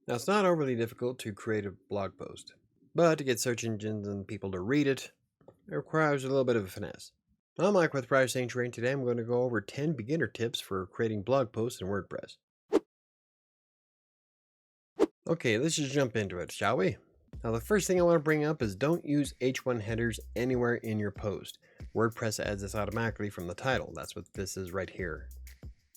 Now, it's not overly difficult to create a blog post, but to get search engines and people to read it, it requires a little bit of a finesse. I'm Mike with WriterSanctuary, and today I'm going to go over 10 beginner tips for creating blog posts in WordPress. Okay, let's just jump into it, shall we? Now, the first thing I want to bring up is don't use H1 headers anywhere in your post. WordPress adds this automatically from the title. That's what this is right here.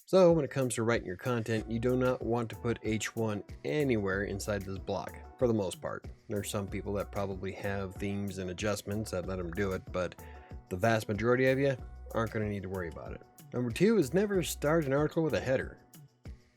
So when it comes to writing your content, you do not want to put H1 anywhere inside this block, for the most part. There's some people that probably have themes and adjustments that let them do it, but the vast majority of you aren't going to need to worry about it. Number 2 is never start an article with a header.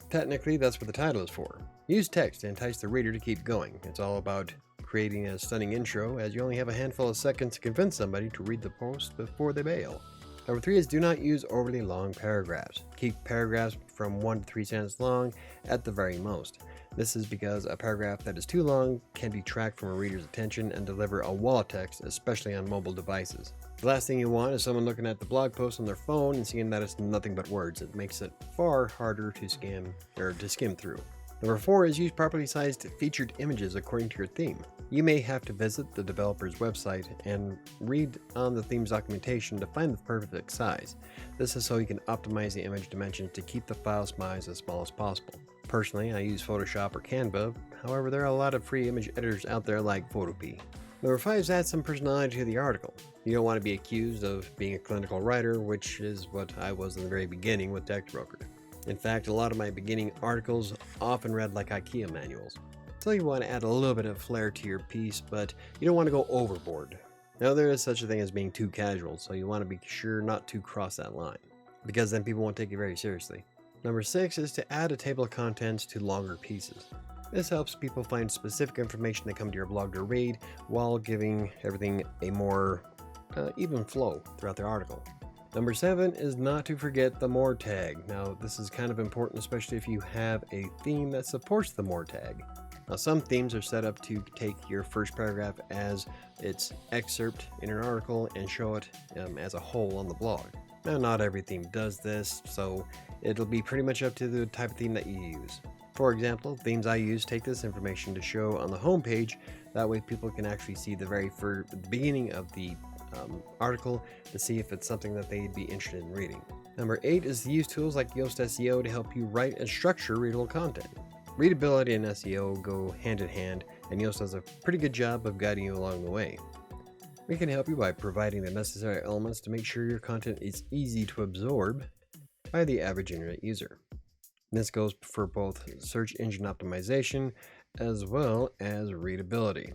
Technically, that's what the title is for. Use text to entice the reader to keep going. It's all about creating a stunning intro, as you only have a handful of seconds to convince somebody to read the post before they bail. Number 3 is do not use overly long paragraphs. Keep paragraphs from 1 to 3 sentences long at the very most. This is because a paragraph that is too long can detract from a reader's attention and deliver a wall of text, especially on mobile devices. The last thing you want is someone looking at the blog post on their phone and seeing that it's nothing but words. It makes it far harder to skim through. Number 4 is use properly sized featured images according to your theme. You may have to visit the developer's website and read on the theme's documentation to find the perfect size. This is so you can optimize the image dimensions to keep the file size as small as possible. Personally, I use Photoshop or Canva, however there are a lot of free image editors out there like Photopea. Number 5 is add some personality to the article. You don't want to be accused of being a clinical writer, which is what I was in the very beginning with Text Broker. In fact, a lot of my beginning articles often read like IKEA manuals. So you want to add a little bit of flair to your piece, but you don't want to go overboard. Now, there is such a thing as being too casual, so you want to be sure not to cross that line, because then people won't take you very seriously. Number 6 is to add a table of contents to longer pieces. This helps people find specific information they come to your blog to read, while giving everything a more even flow throughout their article. Number 7 is not to forget the more tag. Now, this is kind of important, especially if you have a theme that supports the more tag. Now, some themes are set up to take your first paragraph as its excerpt in an article and show it as a whole on the blog. Now, not every theme does this, so it'll be pretty much up to the type of theme that you use. For example, themes I use take this information to show on the home page. That way people can actually see the beginning of the article to see if it's something that they'd be interested in reading. Number 8 is to use tools like Yoast SEO to help you write and structure readable content. Readability and SEO go hand in hand, and Yoast does a pretty good job of guiding you along the way. We can help you by providing the necessary elements to make sure your content is easy to absorb by the average internet user. This goes for both search engine optimization as well as readability.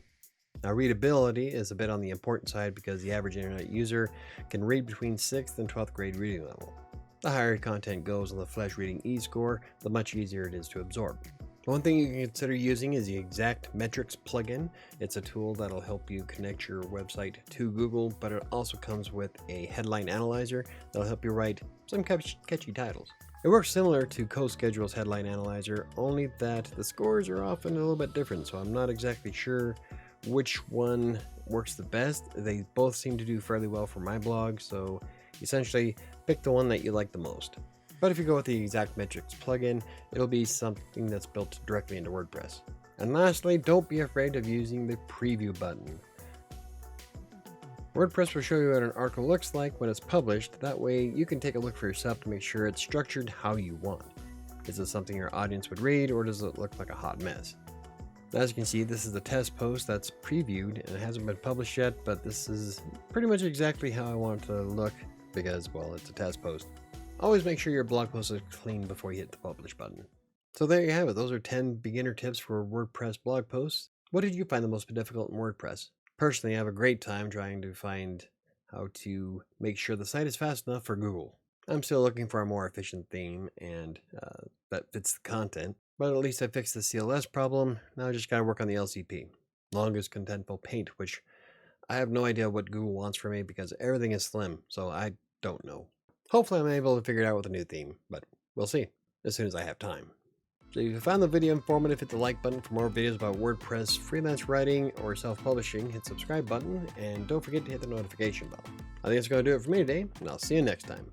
Now, readability is a bit on the important side because the average internet user can read between 6th and 12th grade reading level. The higher content goes on the Flash Reading E-score, the much easier it is to absorb. One thing you can consider using is the Exact Metrics plugin. It's a tool that'll help you connect your website to Google, but it also comes with a headline analyzer that'll help you write some catchy titles. It works similar to CoSchedule's headline analyzer, only that the scores are often a little bit different, so I'm not exactly sure which one works the best. They both seem to do fairly well for my blog, so essentially pick the one that you like the most. But if you go with the Exact Metrics plugin, it'll be something that's built directly into WordPress. And lastly, don't be afraid of using the preview button. WordPress will show you what an article looks like when it's published. That way you can take a look for yourself to make sure it's structured how you want. Is it something your audience would read, or does it look like a hot mess? As you can see, this is the test post that's previewed and it hasn't been published yet, but this is pretty much exactly how I want it to look because, well, it's a test post. Always make sure your blog post is clean before you hit the publish button. So there you have it. Those are 10 beginner tips for WordPress blog posts. What did you find the most difficult in WordPress? Personally, I have a great time trying to find how to make sure the site is fast enough for Google. I'm still looking for a more efficient theme and that fits the content, but at least I fixed the CLS problem. Now I just gotta work on the LCP, longest contentful paint, which I have no idea what Google wants from me because everything is slim, so I don't know. Hopefully I'm able to figure it out with a new theme, but we'll see as soon as I have time. So if you found the video informative, hit the like button. For more videos about WordPress, freelance writing, or self-publishing, hit the subscribe button, and don't forget to hit the notification bell. I think that's going to do it for me today, and I'll see you next time.